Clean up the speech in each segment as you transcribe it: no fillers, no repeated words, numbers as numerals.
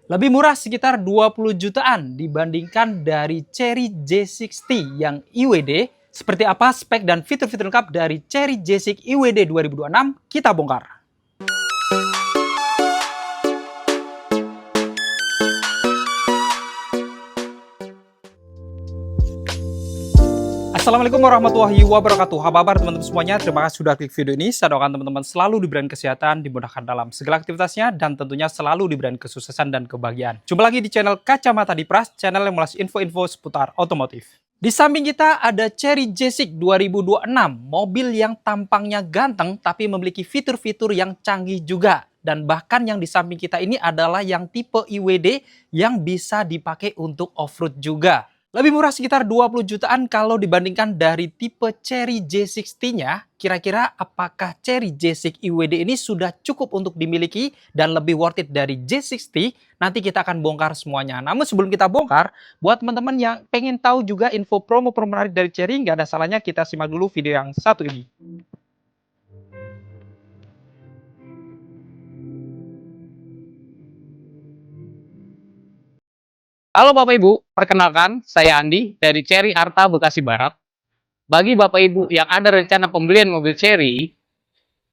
Lebih murah sekitar 20 jutaan dibandingkan dari Chery J60 yang IWD. Seperti apa spek dan fitur-fitur lengkap dari Chery J6 IWD 2026 kita bongkar. Assalamualaikum warahmatullahi wabarakatuh. Apa kabar teman-teman semuanya? Terima kasih sudah klik video ini. Saya doakan teman-teman selalu diberikan kesehatan, dimudahkan dalam segala aktivitasnya, dan tentunya selalu diberikan kesuksesan dan kebahagiaan. Jumpa lagi di channel Kacamata Dipras, channel yang mengulas info-info seputar otomotif. Di samping kita ada Chery J6 2026, mobil yang tampangnya ganteng tapi memiliki fitur-fitur yang canggih juga. Dan bahkan yang di samping kita ini adalah yang tipe IWD yang bisa dipakai untuk off-road juga. Lebih murah sekitar 20 jutaan kalau dibandingkan dari tipe Chery J60-nya. Kira-kira apakah Chery J6 IWD ini sudah cukup untuk dimiliki dan lebih worth it dari J60? Nanti kita akan bongkar semuanya. Namun sebelum kita bongkar, buat teman-teman yang pengen tahu juga info promo-promo menarik dari Chery, nggak ada salahnya kita simak dulu video yang satu ini. Halo Bapak Ibu, perkenalkan saya Andi dari Chery Arta Bekasi Barat. Bagi Bapak Ibu yang ada rencana pembelian mobil Chery,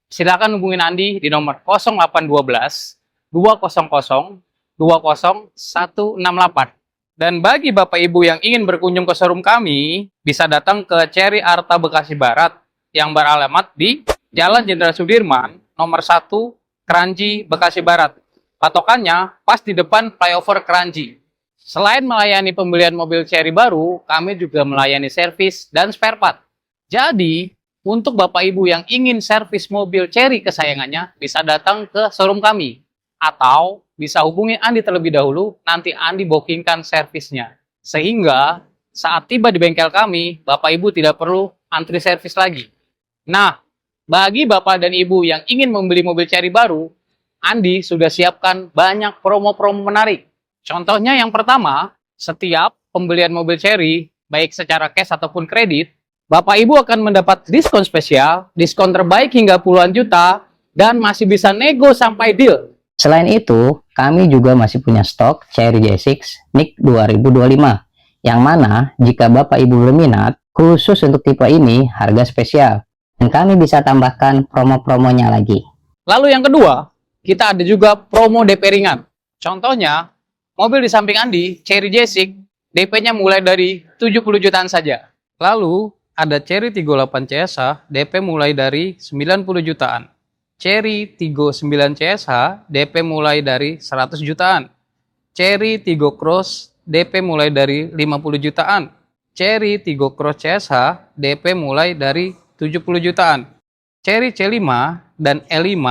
silakan hubungin Andi di nomor 0812 200 20168. Dan bagi Bapak Ibu yang ingin berkunjung ke showroom kami, bisa datang ke Chery Arta Bekasi Barat yang beralamat di Jalan Jenderal Sudirman, nomor 1, Kranji, Bekasi Barat. Patokannya pas di depan flyover Kranji. Selain melayani pembelian mobil Chery baru, kami juga melayani servis dan spare part. Jadi, untuk Bapak Ibu yang ingin servis mobil Chery kesayangannya, bisa datang ke showroom kami. Atau bisa hubungi Andi terlebih dahulu, nanti Andi bookingkan servisnya. Sehingga saat tiba di bengkel kami, Bapak Ibu tidak perlu antri servis lagi. Nah, bagi Bapak dan Ibu yang ingin membeli mobil Chery baru, Andi sudah siapkan banyak promo-promo menarik. Contohnya yang pertama, setiap pembelian mobil Chery, baik secara cash ataupun kredit, Bapak Ibu akan mendapat diskon spesial, diskon terbaik hingga puluhan juta, dan masih bisa nego sampai deal. Selain itu, kami juga masih punya stok Chery J6 NIK 2025, yang mana jika Bapak Ibu berminat, khusus untuk tipe ini harga spesial, dan kami bisa tambahkan promo-promonya lagi. Lalu yang kedua, kita ada juga promo DP ringan. Contohnya, mobil di samping Andi, Chery J6, DP-nya mulai dari 70 jutaan saja. Lalu, ada Chery Tiggo 8 CSH, DP mulai dari 90 jutaan. Chery Tiggo 9 CSH, DP mulai dari 100 jutaan. Chery Tiggo Cross, DP mulai dari 50 jutaan. Chery Tiggo Cross CSH, DP mulai dari 70 jutaan. Chery C5 dan E5,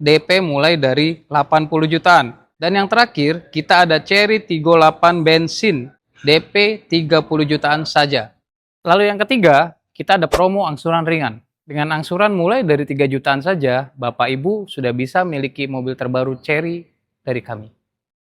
DP mulai dari 80 jutaan. Dan yang terakhir, kita ada Chery Tiggo 8 bensin, DP 30 jutaan saja. Lalu yang ketiga, kita ada promo angsuran ringan. Dengan angsuran mulai dari 3 jutaan saja, Bapak Ibu sudah bisa miliki mobil terbaru Chery dari kami.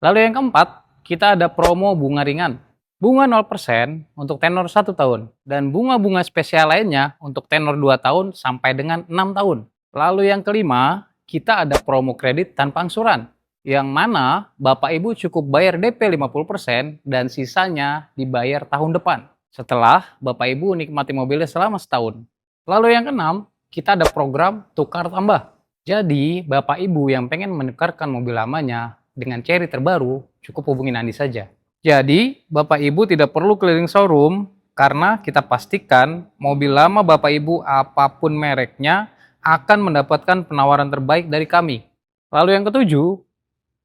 Lalu yang keempat, kita ada promo bunga ringan. Bunga 0% untuk tenor 1 tahun, dan bunga-bunga spesial lainnya untuk tenor 2 tahun sampai dengan 6 tahun. Lalu yang kelima, kita ada promo kredit tanpa angsuran, yang mana Bapak Ibu cukup bayar DP 50% dan sisanya dibayar tahun depan setelah Bapak Ibu nikmati mobilnya selama setahun. Lalu yang keenam, kita ada program tukar tambah. Jadi Bapak Ibu yang pengen menukarkan mobil lamanya dengan Chery terbaru, cukup hubungin Andi saja. Jadi Bapak Ibu tidak perlu keliling showroom karena kita pastikan mobil lama Bapak Ibu apapun mereknya akan mendapatkan penawaran terbaik dari kami. Lalu yang ketujuh,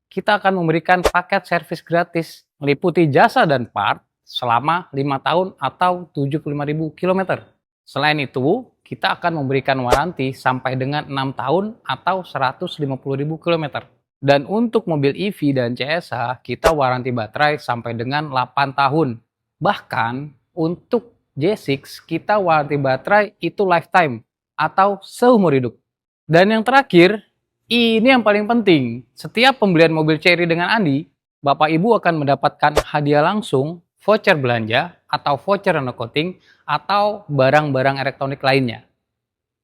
kita akan memberikan paket servis gratis meliputi jasa dan part selama 5 tahun atau 75.000 km. Selain itu, kita akan memberikan waranti sampai dengan 6 tahun atau 150.000 km. Dan untuk mobil EV dan CSH, kita waranti baterai sampai dengan 8 tahun. Bahkan untuk J6, kita waranti baterai itu lifetime atau seumur hidup. Dan yang terakhir, ini yang paling penting, setiap pembelian mobil Chery dengan Andi, Bapak Ibu akan mendapatkan hadiah langsung, voucher belanja, atau voucher coating, atau barang-barang elektronik lainnya.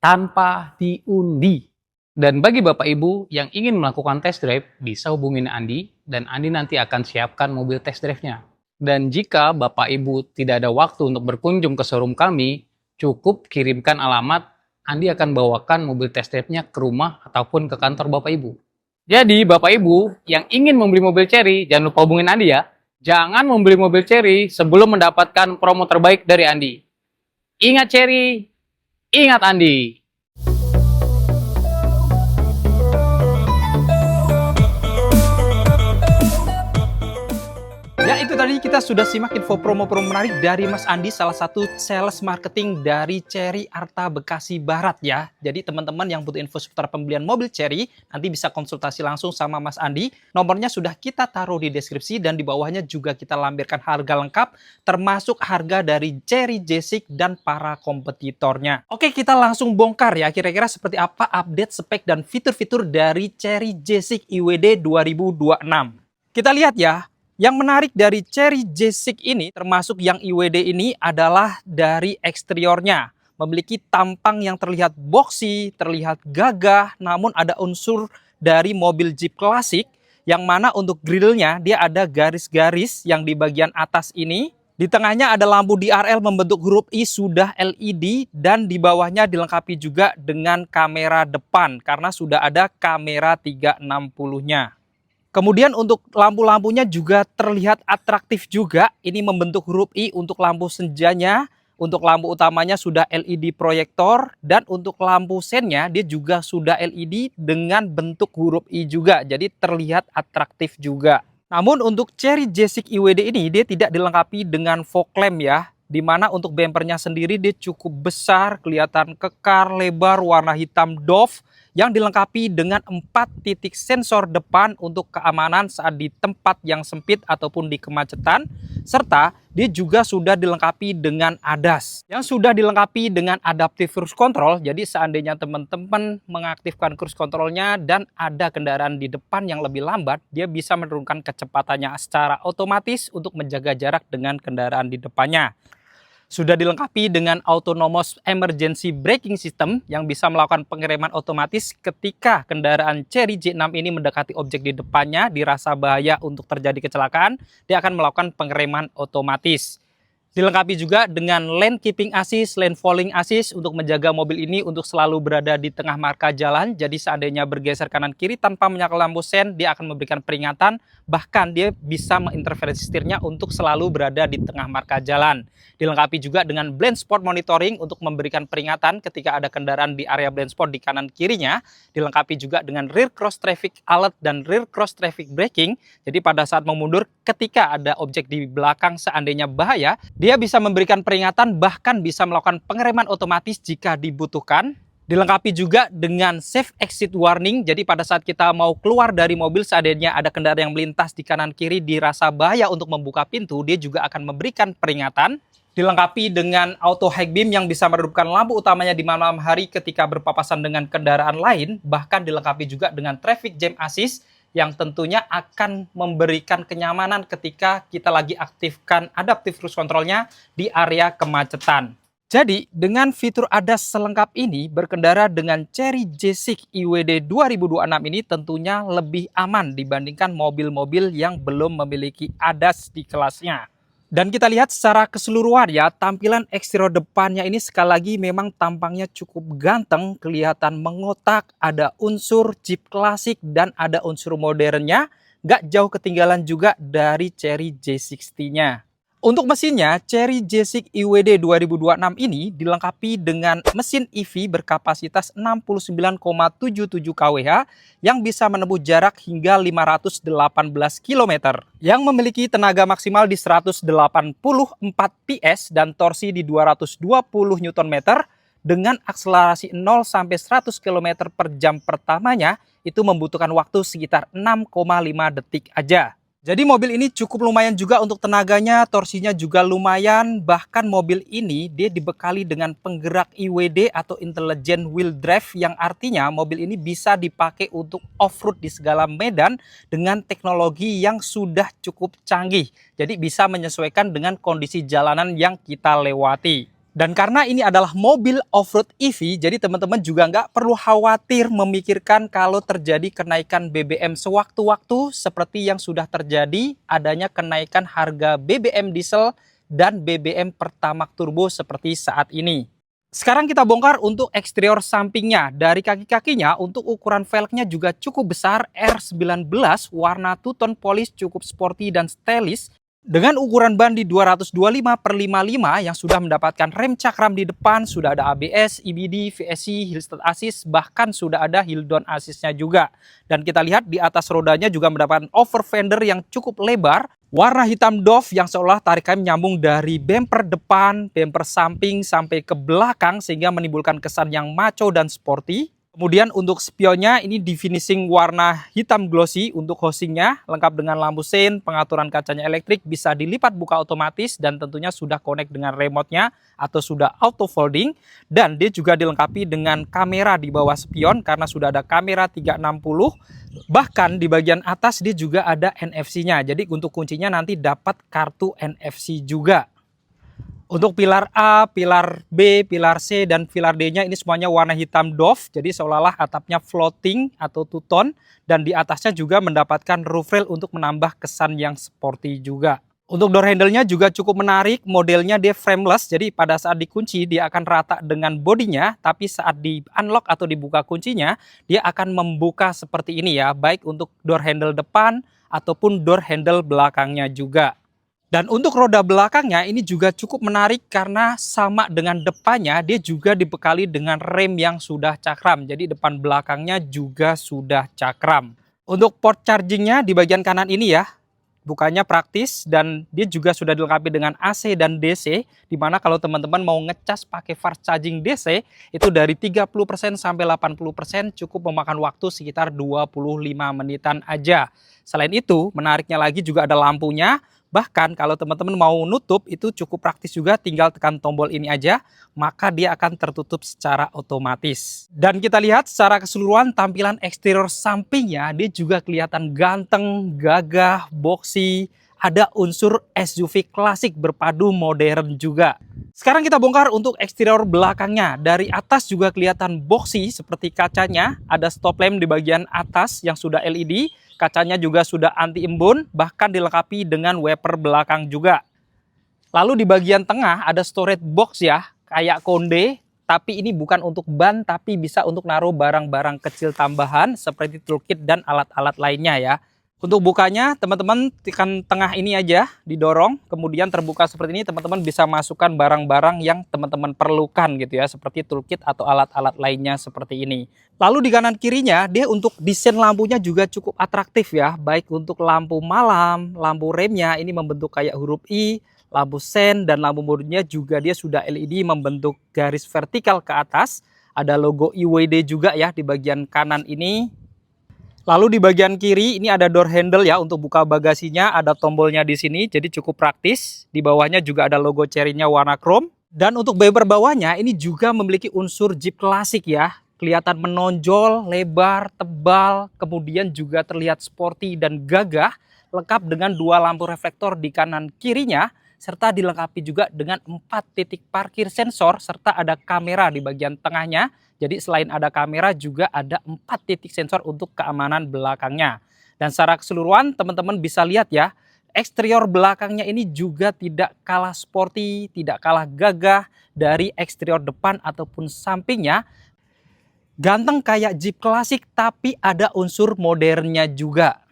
Tanpa diundi. Dan bagi Bapak Ibu yang ingin melakukan test drive, bisa hubungin Andi, dan Andi nanti akan siapkan mobil test drive-nya. Dan jika Bapak Ibu tidak ada waktu untuk berkunjung ke showroom kami, cukup kirimkan alamat, Andi akan bawakan mobil test drive-nya ke rumah ataupun ke kantor Bapak Ibu. Jadi Bapak Ibu yang ingin membeli mobil Chery, jangan lupa hubungin Andi ya. Jangan membeli mobil Chery sebelum mendapatkan promo terbaik dari Andi. Ingat Chery, ingat Andi. Ya, itu tadi kita sudah simak info promo-promo menarik dari Mas Andi, salah satu sales marketing dari Chery Arta Bekasi Barat ya. Jadi teman-teman yang butuh info seputar pembelian mobil Chery, nanti bisa konsultasi langsung sama Mas Andi. Nomornya sudah kita taruh di deskripsi dan di bawahnya juga kita lampirkan harga lengkap, termasuk harga dari Chery J6 dan para kompetitornya. Oke, kita langsung bongkar ya, kira-kira seperti apa update spek dan fitur-fitur dari Chery J6 IWD 2026. Kita lihat ya. Yang menarik dari Chery J6 ini, termasuk yang IWD ini, adalah dari eksteriornya. Memiliki tampang yang terlihat boxy, terlihat gagah, namun ada unsur dari mobil Jeep klasik, yang mana untuk grillnya dia ada garis-garis yang di bagian atas ini. Di tengahnya ada lampu DRL membentuk huruf I sudah LED, dan di bawahnya dilengkapi juga dengan kamera depan, karena sudah ada kamera 360-nya. Kemudian untuk lampu-lampunya juga terlihat atraktif juga. Ini membentuk huruf I untuk lampu senjanya. Untuk lampu utamanya sudah LED proyektor. Dan untuk lampu sennya dia juga sudah LED dengan bentuk huruf I juga. Jadi terlihat atraktif juga. Namun untuk Chery J6 IWD ini dia tidak dilengkapi dengan fog lamp ya. Dimana untuk bempernya sendiri dia cukup besar, kelihatan kekar, lebar, warna hitam doff, yang dilengkapi dengan 4 titik sensor depan untuk keamanan saat di tempat yang sempit ataupun di kemacetan, serta dia juga sudah dilengkapi dengan ADAS yang sudah dilengkapi dengan adaptive cruise control. Jadi seandainya teman-teman mengaktifkan cruise controlnya dan ada kendaraan di depan yang lebih lambat, dia bisa menurunkan kecepatannya secara otomatis untuk menjaga jarak dengan kendaraan di depannya. Sudah dilengkapi dengan autonomous emergency braking system yang bisa melakukan pengereman otomatis ketika kendaraan Chery J6 ini mendekati objek di depannya, dirasa bahaya untuk terjadi kecelakaan, dia akan melakukan pengereman otomatis. Dilengkapi juga dengan lane keeping assist, lane following assist untuk menjaga mobil ini untuk selalu berada di tengah marka jalan. Jadi seandainya bergeser kanan kiri tanpa menyala lampu sen, dia akan memberikan peringatan. Bahkan dia bisa menginterferensi setirnya untuk selalu berada di tengah marka jalan. Dilengkapi juga dengan blind spot monitoring untuk memberikan peringatan ketika ada kendaraan di area blind spot di kanan kirinya. Dilengkapi juga dengan rear cross traffic alert dan rear cross traffic braking. Jadi pada saat mau mundur ketika ada objek di belakang seandainya bahaya, dia bisa memberikan peringatan, bahkan bisa melakukan pengereman otomatis jika dibutuhkan. Dilengkapi juga dengan safe exit warning. Jadi pada saat kita mau keluar dari mobil, seandainya ada kendaraan yang melintas di kanan kiri dirasa bahaya untuk membuka pintu, dia juga akan memberikan peringatan. Dilengkapi dengan auto high beam yang bisa meredupkan lampu utamanya di malam hari ketika berpapasan dengan kendaraan lain. Bahkan dilengkapi juga dengan traffic jam assist yang tentunya akan memberikan kenyamanan ketika kita lagi aktifkan adaptive cruise controlnya di area kemacetan. Jadi dengan fitur ADAS selengkap ini, berkendara dengan Chery J6 IWD 2026 ini tentunya lebih aman dibandingkan mobil-mobil yang belum memiliki ADAS di kelasnya. Dan kita lihat secara keseluruhan ya, tampilan eksterior depannya ini sekali lagi memang tampangnya cukup ganteng, kelihatan mengotak, ada unsur Jeep klasik dan ada unsur modernnya, gak jauh ketinggalan juga dari Chery J60-nya. Untuk mesinnya, Chery J6 IWD 2026 ini dilengkapi dengan mesin EV berkapasitas 69,77 kWh yang bisa menempuh jarak hingga 518 km, yang memiliki tenaga maksimal di 184 PS dan torsi di 220 Nm dengan akselerasi 0 sampai 100 km per jam pertamanya itu membutuhkan waktu sekitar 6,5 detik aja. Jadi mobil ini cukup lumayan juga untuk tenaganya, torsinya juga lumayan. Bahkan mobil ini dia dibekali dengan penggerak IWD atau Intelligent Wheel Drive, yang artinya mobil ini bisa dipakai untuk off-road di segala medan dengan teknologi yang sudah cukup canggih. Jadi bisa menyesuaikan dengan kondisi jalanan yang kita lewati. Dan karena ini adalah mobil off-road EV, jadi teman-teman juga nggak perlu khawatir memikirkan kalau terjadi kenaikan BBM sewaktu-waktu seperti yang sudah terjadi adanya kenaikan harga BBM diesel dan BBM Pertamax Turbo seperti saat ini. Sekarang kita bongkar untuk eksterior sampingnya. Dari kaki-kakinya untuk ukuran velgnya juga cukup besar, R19 warna two-tone polish cukup sporty dan stylish. Dengan ukuran ban di 225/55 yang sudah mendapatkan rem cakram di depan, sudah ada ABS, EBD, VSC, Hill Start Assist, bahkan sudah ada Hill Down Assist-nya juga. Dan kita lihat di atas rodanya juga mendapatkan over fender yang cukup lebar, warna hitam doff yang seolah tarikan menyambung dari bumper depan, bumper samping sampai ke belakang sehingga menimbulkan kesan yang maco dan sporty. Kemudian untuk spionnya ini di finishing warna hitam glossy untuk housingnya, lengkap dengan lampu sein, pengaturan kacanya elektrik, bisa dilipat buka otomatis dan tentunya sudah connect dengan remote-nya atau sudah auto folding. Dan dia juga dilengkapi dengan kamera di bawah spion karena sudah ada kamera 360. Bahkan di bagian atas dia juga ada NFC-nya. Jadi untuk kuncinya nanti dapat kartu NFC juga. Untuk pilar A, pilar B, pilar C, dan pilar D-nya ini semuanya warna hitam doff. Jadi seolah-olah atapnya floating atau two-tone. Dan di atasnya juga mendapatkan roof rail untuk menambah kesan yang sporty juga. Untuk door handle-nya juga cukup menarik. Modelnya dia frameless. Jadi pada saat dikunci dia akan rata dengan bodinya. Tapi saat di unlock atau dibuka kuncinya, dia akan membuka seperti ini ya. Baik untuk door handle depan ataupun door handle belakangnya juga. Dan untuk roda belakangnya ini juga cukup menarik karena sama dengan depannya dia juga dibekali dengan rem yang sudah cakram. Jadi depan belakangnya juga sudah cakram. Untuk port chargingnya di bagian kanan ini ya, bukanya praktis dan dia juga sudah dilengkapi dengan AC dan DC. Dimana kalau teman-teman mau ngecas pakai fast charging DC itu dari 30% sampai 80% cukup memakan waktu sekitar 25 menitan aja. Selain itu menariknya lagi juga ada lampunya. Bahkan kalau teman-teman mau nutup itu cukup praktis juga, tinggal tekan tombol ini aja maka dia akan tertutup secara otomatis. Dan kita lihat secara keseluruhan tampilan eksterior sampingnya dia juga kelihatan ganteng, gagah, boxy, ada unsur SUV klasik berpadu modern juga. Sekarang kita bongkar untuk eksterior belakangnya. Dari atas juga kelihatan boxy seperti kacanya, ada stop lamp di bagian atas yang sudah LED. Kacanya juga sudah anti embun, bahkan dilengkapi dengan wiper belakang juga. Lalu di bagian tengah ada storage box ya, kayak konde, tapi ini bukan untuk ban, tapi bisa untuk naruh barang-barang kecil tambahan seperti toolkit dan alat-alat lainnya ya. Untuk bukanya, teman-teman tekan tengah ini aja, didorong, kemudian terbuka seperti ini, teman-teman bisa masukkan barang-barang yang teman-teman perlukan gitu ya, seperti toolkit atau alat-alat lainnya seperti ini. Lalu di kanan kirinya, dia untuk desain lampunya juga cukup atraktif ya, baik untuk lampu malam, lampu remnya ini membentuk kayak huruf I, lampu sen, dan lampu modenya juga dia sudah LED membentuk garis vertikal ke atas. Ada logo IWD juga ya di bagian kanan ini. Lalu di bagian kiri ini ada door handle ya untuk buka bagasinya, ada tombolnya di sini jadi cukup praktis. Di bawahnya juga ada logo Chery-nya warna chrome. Dan untuk bumper bawahnya ini juga memiliki unsur Jeep klasik ya. Kelihatan menonjol, lebar, tebal, kemudian juga terlihat sporty dan gagah, lengkap dengan dua lampu reflektor di kanan kirinya, serta dilengkapi juga dengan 4 titik parkir sensor serta ada kamera di bagian tengahnya. Jadi selain ada kamera juga ada 4 titik sensor untuk keamanan belakangnya. Dan secara keseluruhan teman-teman bisa lihat ya, eksterior belakangnya ini juga tidak kalah sporty, tidak kalah gagah dari eksterior depan ataupun sampingnya. Ganteng kayak Jeep klasik tapi ada unsur modernnya juga.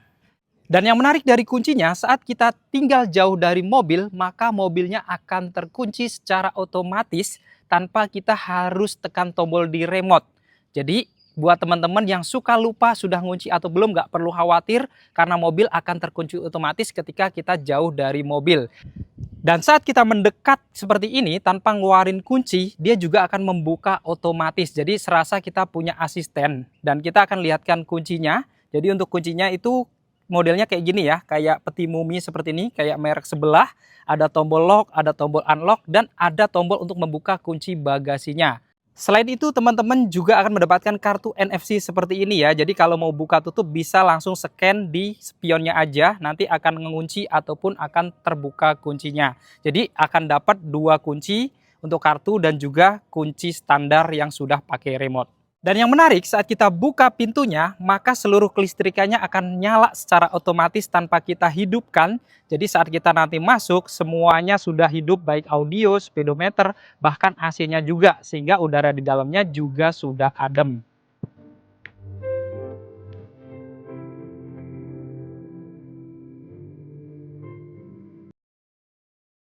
Dan yang menarik dari kuncinya, saat kita tinggal jauh dari mobil, maka mobilnya akan terkunci secara otomatis tanpa kita harus tekan tombol di remote. Jadi buat teman-teman yang suka lupa sudah ngunci atau belum, nggak perlu khawatir karena mobil akan terkunci otomatis ketika kita jauh dari mobil. Dan saat kita mendekat seperti ini tanpa ngeluarin kunci, dia juga akan membuka otomatis. Jadi serasa kita punya asisten dan kita akan lihatkan kuncinya. Jadi untuk kuncinya itu modelnya kayak gini ya, kayak peti mumi seperti ini, kayak merek sebelah. Ada tombol lock, ada tombol unlock, dan ada tombol untuk membuka kunci bagasinya. Selain itu teman-teman juga akan mendapatkan kartu NFC seperti ini ya. Jadi kalau mau buka tutup bisa langsung scan di spionnya aja, nanti akan mengunci ataupun akan terbuka kuncinya. Jadi akan dapat 2 kunci untuk kartu dan juga kunci standar yang sudah pakai remote. Dan yang menarik, saat kita buka pintunya, maka seluruh kelistrikannya akan nyala secara otomatis tanpa kita hidupkan. Jadi saat kita nanti masuk, semuanya sudah hidup, baik audio, speedometer, bahkan AC-nya juga, sehingga udara di dalamnya juga sudah adem.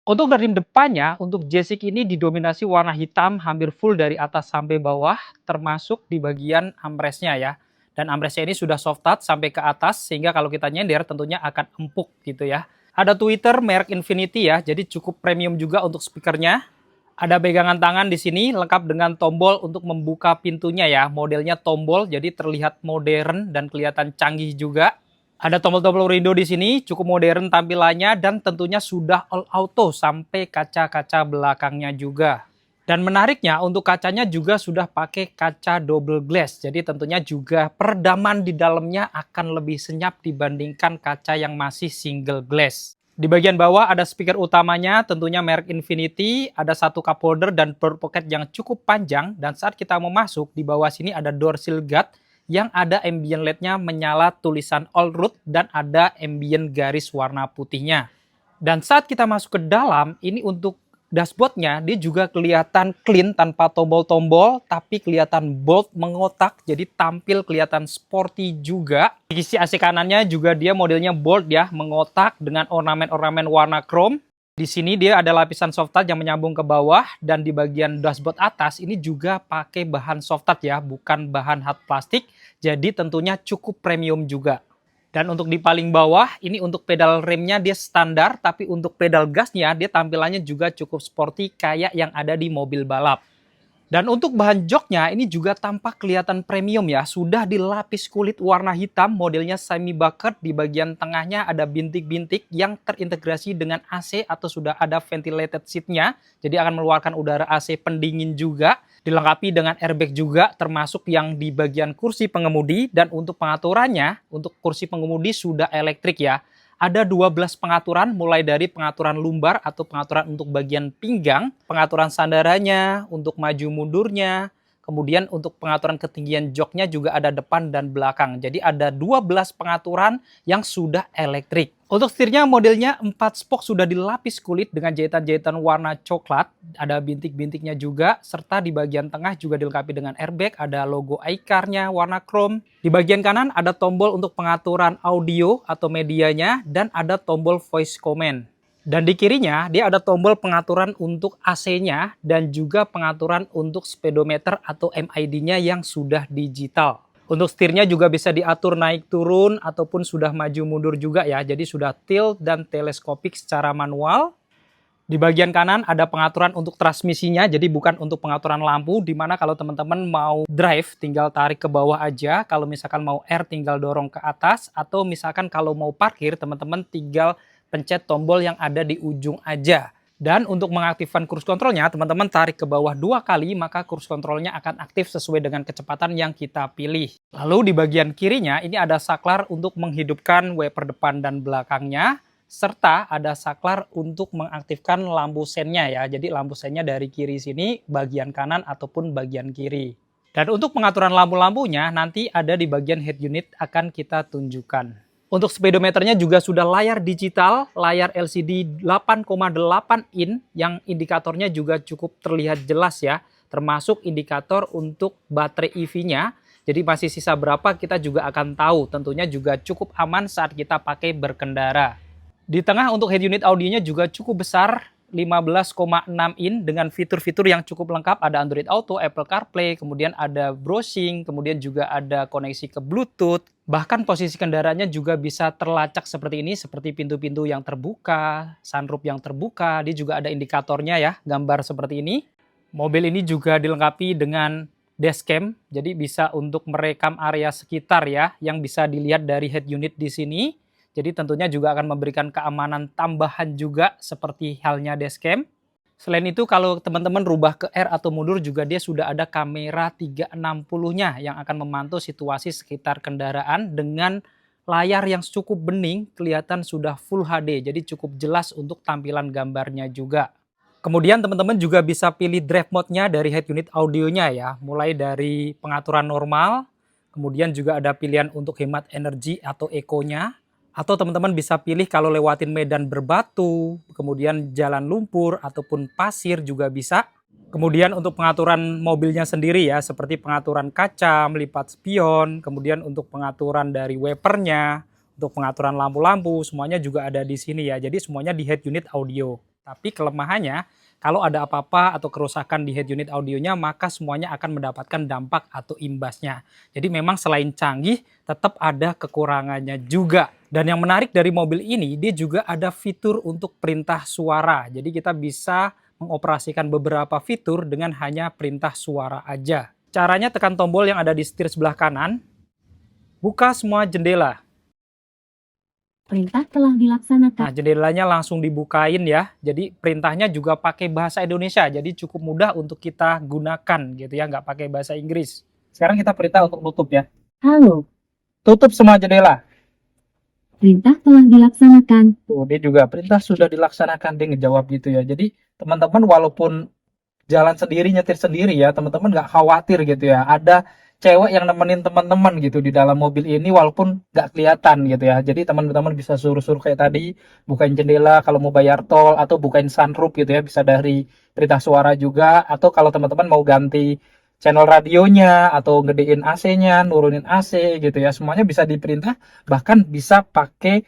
Untuk dari depannya, untuk J6 ini didominasi warna hitam hampir full dari atas sampai bawah, termasuk di bagian armrestnya ya. Dan armrestnya ini sudah soft touch sampai ke atas, sehingga kalau kita nyender tentunya akan empuk gitu ya. Ada tweeter merek Infinity ya, jadi cukup premium juga untuk speakernya. Ada pegangan tangan di sini, lengkap dengan tombol untuk membuka pintunya ya. Modelnya tombol, jadi terlihat modern dan kelihatan canggih juga. Ada tombol-tombol window di sini, cukup modern tampilannya dan tentunya sudah all auto sampai kaca-kaca belakangnya juga. Dan menariknya untuk kacanya juga sudah pakai kaca double glass. Jadi tentunya juga peredaman di dalamnya akan lebih senyap dibandingkan kaca yang masih single glass. Di bagian bawah ada speaker utamanya, tentunya merek Infinity, ada satu cup holder dan door pocket yang cukup panjang. Dan saat kita mau masuk, di bawah sini ada door seal guard yang ada ambient LED-nya menyala tulisan all road dan ada ambient garis warna putihnya. Dan saat kita masuk ke dalam, ini untuk dashboardnya dia juga kelihatan clean tanpa tombol-tombol, tapi kelihatan bold mengotak, jadi tampil kelihatan sporty juga. Di sisi AC kanannya juga dia modelnya bold ya, mengotak dengan ornamen-ornamen warna chrome. Di sini dia ada lapisan soft touch yang menyambung ke bawah, dan di bagian dashboard atas ini juga pakai bahan soft touch ya, bukan bahan hard plastik. Jadi tentunya cukup premium juga. Dan untuk di paling bawah, ini untuk pedal remnya dia standar, tapi untuk pedal gasnya dia tampilannya juga cukup sporty kayak yang ada di mobil balap. Dan untuk bahan joknya ini juga tampak kelihatan premium ya, sudah dilapis kulit warna hitam, modelnya semi bucket. Di bagian tengahnya ada bintik-bintik yang terintegrasi dengan AC atau sudah ada ventilated seatnya, jadi akan mengeluarkan udara AC pendingin juga. Dilengkapi dengan airbag juga, termasuk yang di bagian kursi pengemudi. Dan untuk pengaturannya, untuk kursi pengemudi sudah elektrik ya. Ada 12 pengaturan, mulai dari pengaturan lumbar atau pengaturan untuk bagian pinggang, pengaturan sandarannya, untuk maju mundurnya, kemudian untuk pengaturan ketinggian joknya juga ada depan dan belakang. Jadi ada 12 pengaturan yang sudah elektrik. Untuk setirnya modelnya 4 spok sudah dilapis kulit dengan jahitan-jahitan warna coklat. Ada bintik-bintiknya juga, serta di bagian tengah juga dilengkapi dengan airbag, ada logo iCar-nya warna chrome. Di bagian kanan ada tombol untuk pengaturan audio atau medianya, dan ada tombol voice command. Dan di kirinya dia ada tombol pengaturan untuk AC-nya dan juga pengaturan untuk speedometer atau MID-nya yang sudah digital. Untuk setirnya juga bisa diatur naik turun ataupun sudah maju mundur juga ya. Jadi sudah tilt dan teleskopik secara manual. Di bagian kanan ada pengaturan untuk transmisinya, jadi bukan untuk pengaturan lampu, dimana kalau teman-teman mau drive tinggal tarik ke bawah aja, kalau misalkan mau R tinggal dorong ke atas, atau misalkan kalau mau parkir teman-teman tinggal pencet tombol yang ada di ujung aja. Dan untuk mengaktifkan cruise controlnya, teman-teman tarik ke bawah 2 kali, maka cruise controlnya akan aktif sesuai dengan kecepatan yang kita pilih. Lalu di bagian kirinya, ini ada saklar untuk menghidupkan wiper depan dan belakangnya, serta ada saklar untuk mengaktifkan lampu sennya ya. Jadi lampu sennya dari kiri sini, bagian kanan ataupun bagian kiri. Dan untuk pengaturan lampu-lampunya, nanti ada di bagian head unit akan kita tunjukkan. Untuk speedometernya juga sudah layar digital, layar LCD 8,8 in yang indikatornya juga cukup terlihat jelas ya. Termasuk indikator untuk baterai EV-nya. Jadi masih sisa berapa kita juga akan tahu. Tentunya juga cukup aman saat kita pakai berkendara. Di tengah untuk head unit audionya juga cukup besar. 15,6 in dengan fitur-fitur yang cukup lengkap, ada Android Auto, Apple CarPlay, kemudian ada browsing, kemudian juga ada koneksi ke Bluetooth. Bahkan posisi kendaraannya juga bisa terlacak seperti ini, seperti pintu-pintu yang terbuka, sunroof yang terbuka, dia juga ada indikatornya ya, gambar seperti ini. Mobil ini juga dilengkapi dengan dashcam, jadi bisa untuk merekam area sekitar ya, yang bisa dilihat dari head unit di sini. Jadi tentunya juga akan memberikan keamanan tambahan juga seperti halnya dashcam. Selain itu kalau teman-teman rubah ke R atau mundur juga dia sudah ada kamera 360-nya yang akan memantau situasi sekitar kendaraan dengan layar yang cukup bening, kelihatan sudah Full HD. Jadi cukup jelas untuk tampilan gambarnya juga. Kemudian teman-teman juga bisa pilih drive mode-nya dari head unit audionya ya, mulai dari pengaturan normal, kemudian juga ada pilihan untuk hemat energi atau eco-nya, atau teman-teman bisa pilih kalau lewatin medan berbatu, kemudian jalan lumpur ataupun pasir juga bisa. Kemudian untuk pengaturan mobilnya sendiri ya, seperti pengaturan kaca, melipat spion, kemudian untuk pengaturan dari wipernya, untuk pengaturan lampu-lampu, semuanya juga ada di sini ya. Jadi semuanya di head unit audio. Tapi kelemahannya, kalau ada apa-apa atau kerusakan di head unit audionya, maka semuanya akan mendapatkan dampak atau imbasnya. Jadi memang selain canggih, tetap ada kekurangannya juga. Dan yang menarik dari mobil ini, dia juga ada fitur untuk perintah suara. Jadi kita bisa mengoperasikan beberapa fitur dengan hanya perintah suara aja. Caranya tekan tombol yang ada di setir sebelah kanan, buka semua jendela. Perintah telah dilaksanakan. Nah, jendelanya langsung dibukain ya. Jadi perintahnya juga pakai bahasa Indonesia. Jadi cukup mudah untuk kita gunakan gitu ya, nggak pakai bahasa Inggris. Sekarang kita perintah untuk tutup ya. Halo, Tutup semua jendela. perintah telah dilaksanakan. Tuh, dia juga perintah sudah dilaksanakan, dia ngejawab gitu ya. Jadi teman-teman walaupun jalan sendiri, nyetir sendiri ya, teman-teman nggak khawatir gitu ya. Ada cewek yang nemenin teman-teman gitu di dalam mobil ini walaupun nggak kelihatan gitu ya. Jadi teman-teman bisa suruh-suruh kayak tadi, bukain jendela kalau mau bayar tol, atau bukain sunroof gitu ya, bisa dari perintah suara juga. Atau kalau teman-teman mau ganti channel radionya, atau gedein AC-nya, nurunin AC gitu ya, semuanya bisa diperintah, bahkan bisa pakai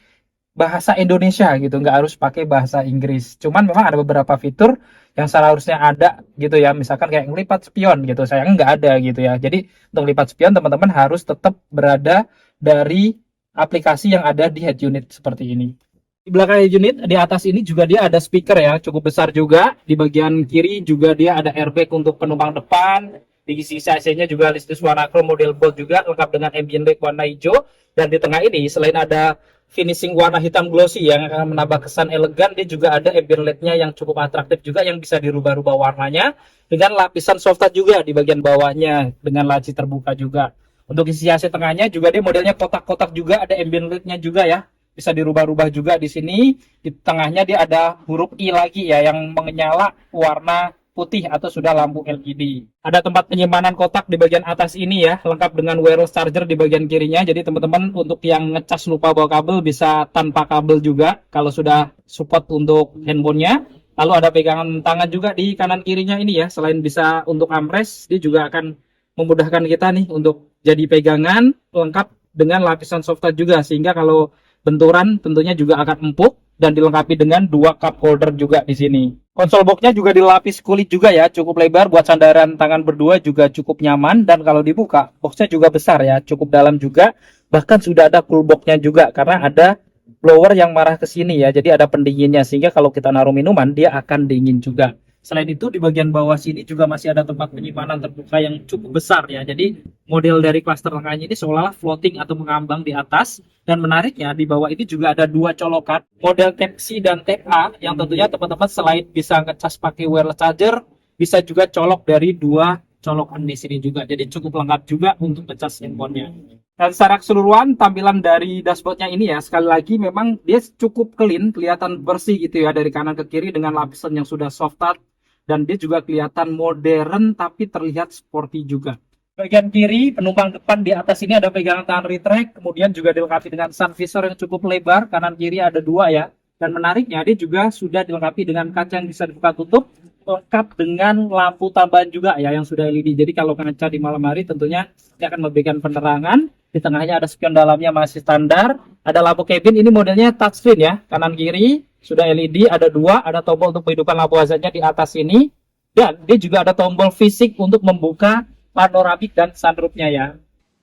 bahasa Indonesia gitu, nggak harus pakai bahasa Inggris. Cuman memang ada beberapa fitur yang seharusnya ada gitu ya, misalkan kayak ngelipat spion gitu, sayangnya nggak ada gitu ya. Jadi untuk lipat spion teman-teman harus tetap berada dari aplikasi yang ada di head unit seperti ini. Di belakang head unit, di atas ini juga dia ada speaker ya, cukup besar juga. Di bagian kiri juga dia ada airbag untuk penumpang depan. Di sisi AC-nya juga listus warna chrome model gold juga, lengkap dengan ambient light warna hijau. Dan di tengah ini selain ada finishing warna hitam glossy yang akan menambah kesan elegan, dia juga ada ambient light-nya yang cukup atraktif juga, yang bisa dirubah-rubah warnanya dengan lapisan soft touch juga di bagian bawahnya dengan laci terbuka juga. Untuk isi AC tengahnya juga dia modelnya kotak-kotak juga, ada ambient light-nya juga ya, bisa dirubah-rubah juga di sini. Di tengahnya dia ada huruf I lagi ya, yang menyala warna putih atau sudah lampu LED. Ada tempat penyimpanan kotak di bagian atas ini ya, lengkap dengan wireless charger di bagian kirinya. Jadi teman-teman untuk yang ngecas lupa bawa kabel bisa tanpa kabel juga kalau sudah support untuk handphonenya. Lalu ada pegangan tangan juga di kanan kirinya ini ya. Selain bisa untuk armrest, dia juga akan memudahkan kita nih untuk jadi pegangan, lengkap dengan lapisan soft touch juga, sehingga kalau benturan tentunya juga akan empuk, dan dilengkapi dengan dua cup holder juga di sini. Konsol boxnya juga dilapis kulit juga ya, cukup lebar buat sandaran tangan berdua, juga cukup nyaman. Dan kalau dibuka, boxnya juga besar ya, cukup dalam juga. Bahkan sudah ada cool boxnya juga, karena ada blower yang marah ke sini ya, jadi ada pendinginnya, sehingga kalau kita naruh minuman dia akan dingin juga. Selain itu di bagian bawah sini juga masih ada tempat penyimpanan terbuka yang cukup besar ya. Jadi model dari klaster tengahnya ini seolah-olah floating atau mengambang di atas. Dan menariknya di bawah ini juga ada dua colokan, model Type C dan Type A, yang tentunya teman-teman selain bisa ngecas pakai wireless charger, bisa juga colok dari dua colokan di sini juga. Jadi cukup lengkap juga untuk ngecas handphonenya. Dan secara keseluruhan tampilan dari dashboardnya ini ya, sekali lagi memang dia cukup clean, kelihatan bersih gitu ya dari kanan ke kiri dengan lapisan yang sudah soft touch. Dan dia juga kelihatan modern tapi terlihat sporty juga. Bagian kiri, penumpang depan di atas ini ada pegangan tangan retract, kemudian juga dilengkapi dengan sun visor yang cukup lebar, kanan kiri ada dua ya. Dan menariknya dia juga sudah dilengkapi dengan kaca yang bisa dibuka tutup, lengkap dengan lampu tambahan juga ya yang sudah LED. Jadi kalau kaca di malam hari tentunya dia akan memberikan penerangan. Di tengahnya ada spion dalamnya masih standar, ada lampu cabin, ini modelnya touchscreen ya, kanan kiri sudah LED, ada dua, ada tombol untuk penghidupan lampu hazardnya di atas ini, dan dia juga ada tombol fisik untuk membuka panoramik dan sunroofnya ya.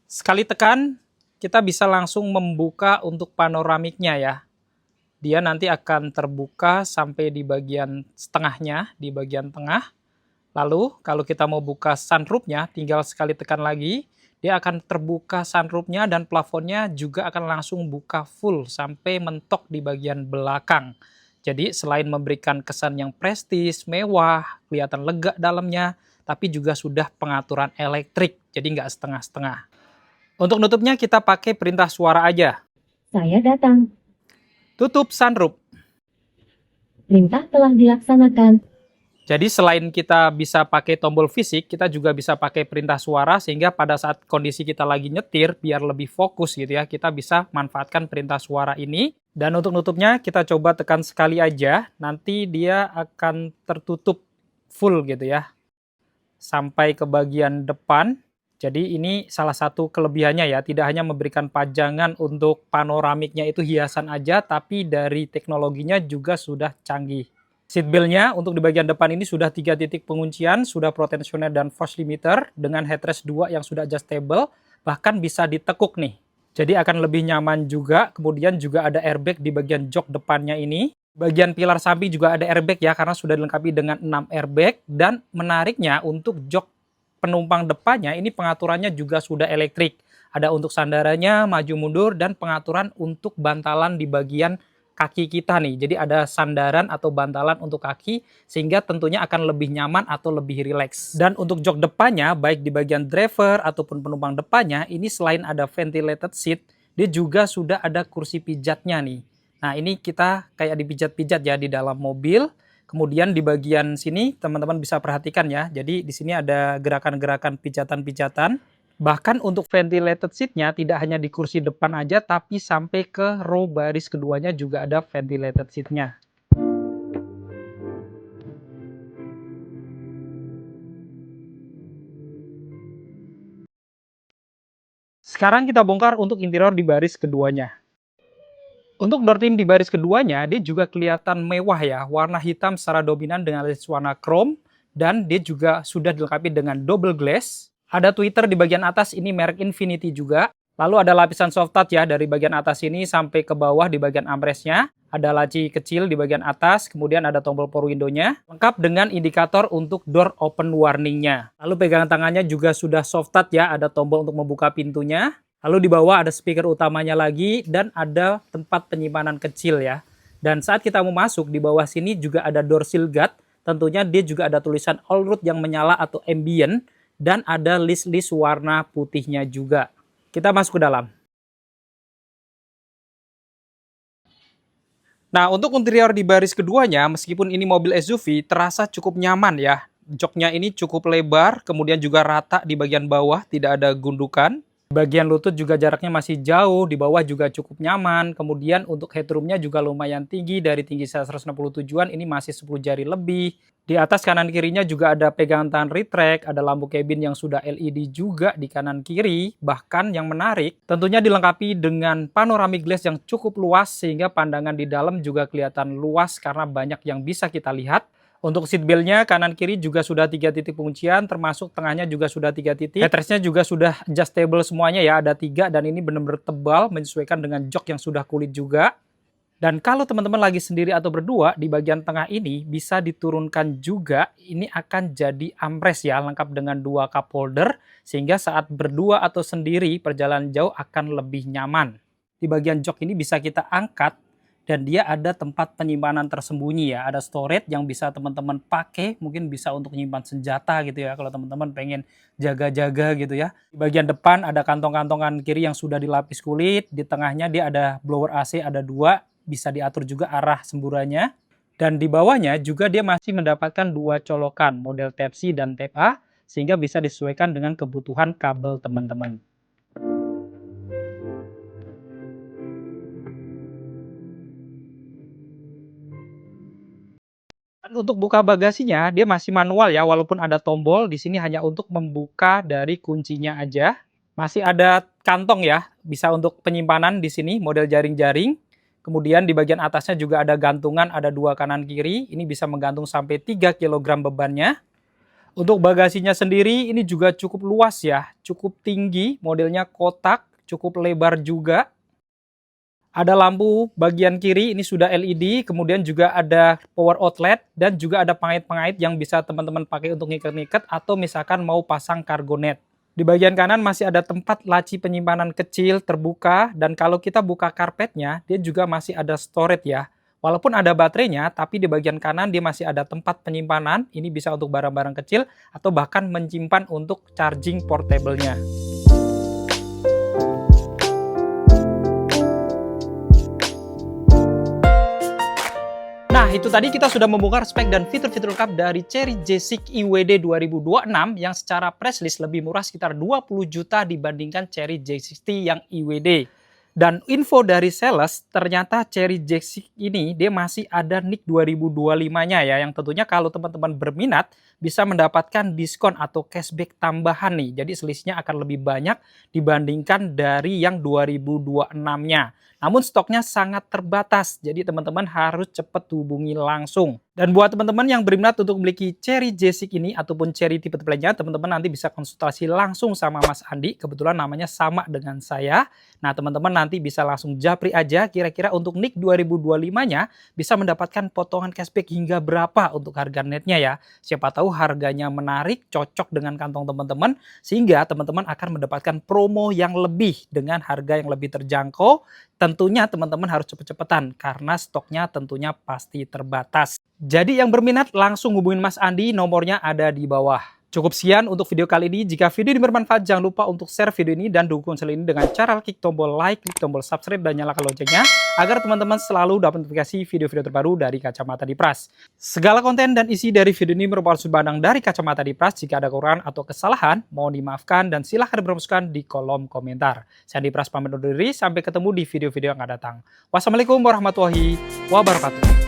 Sekali tekan, kita bisa langsung membuka untuk panoramiknya ya. Dia nanti akan terbuka sampai di bagian setengahnya, di bagian tengah. Lalu kalau kita mau buka sunroofnya, tinggal sekali tekan lagi, dia akan terbuka sunroofnya dan plafonnya juga akan langsung buka full sampai mentok di bagian belakang. Jadi selain memberikan kesan yang prestis, mewah, kelihatan lega dalamnya, tapi juga sudah pengaturan elektrik, jadi nggak setengah-setengah. Untuk nutupnya kita pakai perintah suara aja. Saya datang. Tutup sunroof. Perintah telah dilaksanakan. Jadi selain kita bisa pakai tombol fisik, kita juga bisa pakai perintah suara sehingga pada saat kondisi kita lagi nyetir biar lebih fokus gitu ya, kita bisa manfaatkan perintah suara ini. Dan untuk nutupnya kita coba tekan sekali aja, nanti dia akan tertutup full gitu ya, sampai ke bagian depan. Jadi ini salah satu kelebihannya ya, tidak hanya memberikan pajangan untuk panoramiknya itu hiasan aja, tapi dari teknologinya juga sudah canggih. Seatbeltnya untuk di bagian depan ini sudah 3 titik penguncian, sudah pro tensioner dan force limiter dengan headrest 2 yang sudah adjustable, bahkan bisa ditekuk nih. Jadi akan lebih nyaman juga, kemudian juga ada airbag di bagian jok depannya ini. Bagian pilar samping juga ada airbag ya, karena sudah dilengkapi dengan 6 airbag, dan menariknya untuk jok penumpang depannya ini pengaturannya juga sudah elektrik. Ada untuk sandarannya, maju mundur, dan pengaturan untuk bantalan di bagian kaki kita nih. Jadi ada sandaran atau bantalan untuk kaki sehingga tentunya akan lebih nyaman atau lebih rileks. Dan untuk jok depannya baik di bagian driver ataupun penumpang depannya ini selain ada ventilated seat, dia juga sudah ada kursi pijatnya nih. Nah, ini kita kayak dipijat-pijat ya di dalam mobil. Kemudian di bagian sini teman-teman bisa perhatikan ya. Jadi di sini ada gerakan-gerakan pijatan-pijatan. Bahkan untuk ventilated seat-nya tidak hanya di kursi depan aja, tapi sampai ke row baris keduanya juga ada ventilated seat-nya. Sekarang kita bongkar untuk interior di baris keduanya. Untuk door trim di baris keduanya, dia juga kelihatan mewah ya. Warna hitam secara dominan dengan alis warna chrome, dan dia juga sudah dilengkapi dengan double glass. Ada tweeter di bagian atas, ini merek Infinity juga. Lalu ada lapisan soft touch ya, dari bagian atas ini sampai ke bawah di bagian armrestnya. Ada laci kecil di bagian atas, kemudian ada tombol power window-nya. Lengkap dengan indikator untuk door open warning-nya. Lalu pegangan tangannya juga sudah soft touch ya, ada tombol untuk membuka pintunya. Lalu di bawah ada speaker utamanya lagi, dan ada tempat penyimpanan kecil ya. Dan saat kita mau masuk, di bawah sini juga ada door seal guard. Tentunya dia juga ada tulisan all road yang menyala atau ambient. Dan ada list-list warna putihnya juga. Kita masuk ke dalam. Nah, untuk interior di baris keduanya, meskipun ini mobil SUV, terasa cukup nyaman ya. Joknya ini cukup lebar, kemudian juga rata di bagian bawah, tidak ada gundukan. Bagian lutut juga jaraknya masih jauh, di bawah juga cukup nyaman. Kemudian untuk headroomnya juga lumayan tinggi, dari tinggi 167-an ini masih 10 jari lebih. Di atas kanan kirinya juga ada pegangan tangan retract, ada lampu cabin yang sudah LED juga di kanan kiri. Bahkan yang menarik, tentunya dilengkapi dengan panoramic glass yang cukup luas sehingga pandangan di dalam juga kelihatan luas karena banyak yang bisa kita lihat. Untuk seatbeltnya kanan kiri juga sudah 3 titik penguncian, termasuk tengahnya juga sudah 3 titik. Headrestnya juga sudah adjustable semuanya ya, ada 3 dan ini benar-benar tebal menyesuaikan dengan jok yang sudah kulit juga. Dan kalau teman-teman lagi sendiri atau berdua, di bagian tengah ini bisa diturunkan juga. Ini akan jadi armrest ya, lengkap dengan 2 cup holder. Sehingga saat berdua atau sendiri, perjalanan jauh akan lebih nyaman. Di bagian jok ini bisa kita angkat. Dan dia ada tempat penyimpanan tersembunyi ya. Ada storage yang bisa teman-teman pakai. Mungkin bisa untuk menyimpan senjata gitu ya. Kalau teman-teman pengen jaga-jaga gitu ya. Di bagian depan ada kantong-kantongan kiri yang sudah dilapis kulit. Di tengahnya dia ada blower AC, ada 2. Bisa diatur juga arah semburannya. Dan di bawahnya juga dia masih mendapatkan 2 colokan, model Type-C dan Type-A, sehingga bisa disesuaikan dengan kebutuhan kabel teman-teman. Dan untuk buka bagasinya, dia masih manual ya, walaupun ada tombol, di sini hanya untuk membuka dari kuncinya aja. Masih ada kantong ya, bisa untuk penyimpanan di sini, model jaring-jaring. Kemudian di bagian atasnya juga ada gantungan, ada 2 kanan kiri. Ini bisa menggantung sampai 3 kg bebannya. Untuk bagasinya sendiri ini juga cukup luas ya, cukup tinggi, modelnya kotak, cukup lebar juga. Ada lampu bagian kiri, ini sudah LED, kemudian juga ada power outlet, dan juga ada pengait-pengait yang bisa teman-teman pakai untuk ngikat-ngikat atau misalkan mau pasang cargo net. Di bagian kanan masih ada tempat laci penyimpanan kecil terbuka, dan kalau kita buka karpetnya, dia juga masih ada storage ya. Walaupun ada baterainya, tapi di bagian kanan dia masih ada tempat penyimpanan. Ini bisa untuk barang-barang kecil atau bahkan menyimpan untuk charging portable-nya. Nah, itu tadi kita sudah membongkar spek dan fitur-fitur lengkap dari Cherry J6 IWD 2026 yang secara press list lebih murah sekitar 20 juta dibandingkan Cherry J60 yang IWD. Dan info dari sales, ternyata Cherry J6 ini dia masih ada NIK 2025-nya ya, yang tentunya kalau teman-teman berminat bisa mendapatkan diskon atau cashback tambahan nih. Jadi selisihnya akan lebih banyak dibandingkan dari yang 2026-nya. Namun stoknya sangat terbatas, jadi teman-teman harus cepat hubungi langsung. Dan buat teman-teman yang berminat untuk memiliki Cherry J6 ini ataupun Cherry tipe lainnya, teman-teman nanti bisa konsultasi langsung sama Mas Andi. Kebetulan namanya sama dengan saya. Nah, teman-teman nanti bisa langsung japri aja kira-kira untuk NIK 2025-nya bisa mendapatkan potongan cashback hingga berapa untuk harga netnya ya. Siapa tahu harganya menarik, cocok dengan kantong teman-teman, sehingga teman-teman akan mendapatkan promo yang lebih dengan harga yang lebih terjangkau. Tentunya teman-teman harus cepet-cepetan karena stoknya tentunya pasti terbatas. Jadi yang berminat langsung hubungin Mas Andi, nomornya ada di bawah. Cukup sekian untuk video kali ini. Jika video ini bermanfaat, jangan lupa untuk share video ini dan dukung channel ini dengan cara klik tombol like, klik tombol subscribe, dan nyalakan loncengnya agar teman-teman selalu dapat notifikasi video-video terbaru dari Kacamata Dipras. Segala konten dan isi dari video ini merupakan sudut pandang dari Kacamata Dipras. Jika ada kekurangan atau kesalahan, mohon dimaafkan dan silahkan dipermuskan di kolom komentar. Saya Dipras pamit undur diri, sampai ketemu di video-video yang akan datang. Wassalamualaikum warahmatullahi wabarakatuh.